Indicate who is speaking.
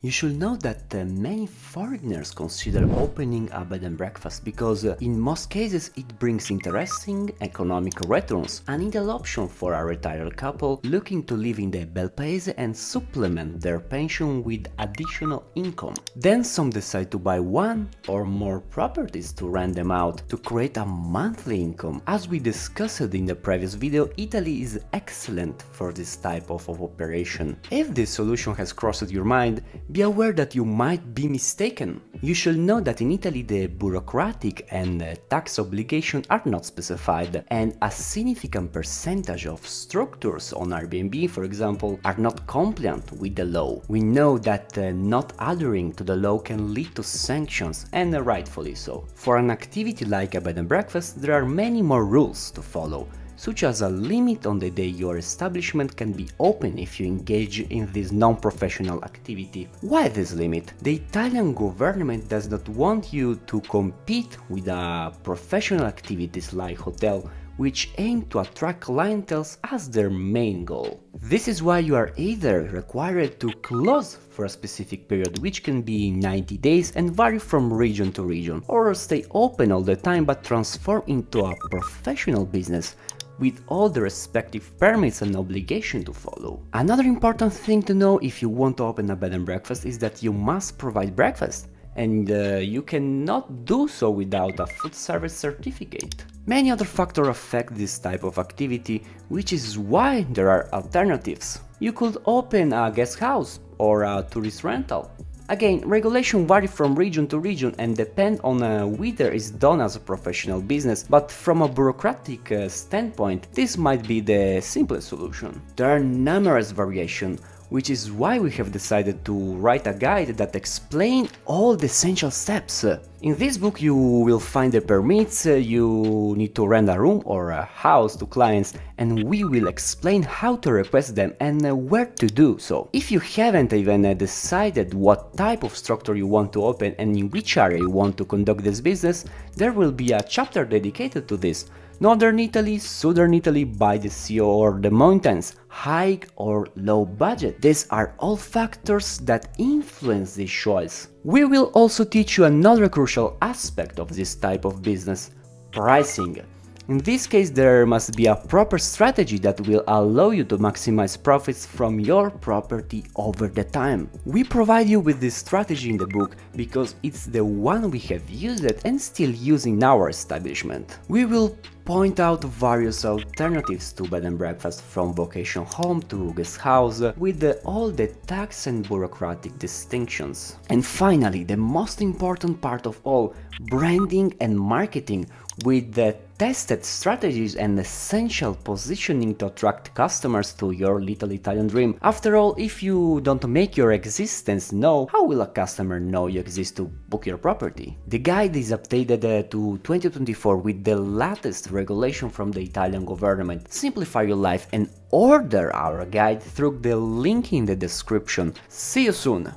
Speaker 1: You should know that many foreigners consider opening a bed and breakfast because in most cases it brings interesting economic returns, an ideal option for a retired couple looking to live in the bel paese and supplement their pension with additional income. Then some decide to buy one or more properties to rent them out to create a monthly income. As we discussed in the previous video, Italy is excellent for this type of operation. If this solution has crossed your mind, be aware that you might be mistaken. You should know that in Italy the bureaucratic and tax obligations are not specified, and a significant percentage of structures on Airbnb, for example, are not compliant with the law. We know that not adhering to the law can lead to sanctions, and rightfully so. For an activity like a bed and breakfast, there are many more rules to follow, such as a limit on the day your establishment can be open if you engage in this non-professional activity. Why this limit? The Italian government does not want you to compete with professional activities like hotel, which aim to attract clientele as their main goal. This is why you are either required to close for a specific period, which can be 90 days and vary from region to region, or stay open all the time but transform into a professional business with all the respective permits and obligation to follow. Another important thing to know if you want to open a bed and breakfast is that you must provide breakfast, and you cannot do so without a food service certificate. Many other factors affect this type of activity, which is why there are alternatives. You could open a guest house or a tourist rental. Again, regulation vary from region to region and depend on whether it's done as a professional business, but from a bureaucratic standpoint, this might be the simplest solution. There are numerous variations, which is why we have decided to write a guide that explains all the essential steps. In this book you will find the permits, you need to rent a room or a house to clients, and we will explain how to request them and where to do so. If you haven't even decided what type of structure you want to open and in which area you want to conduct this business, there will be a chapter dedicated to this. Northern Italy, Southern Italy, by the sea or the mountains, high or low budget. These are all factors that influence this choice. We will also teach you another crucial aspect of this type of business: pricing. In this case, there must be a proper strategy that will allow you to maximize profits from your property over the time. We provide you with this strategy in the book because it's the one we have used and still use in our establishment. We will point out various alternatives to bed and breakfast, from vacation home to guest house, with all the tax and bureaucratic distinctions. And finally, the most important part of all, branding and marketing, with the tested strategies and essential positioning to attract customers to your little Italian dream. After all, if you don't make your existence known, how will a customer know you exist to book your property? The guide is updated to 2024 with the latest regulation from the Italian government. Simplify your life and order our guide through the link in the description. See you soon!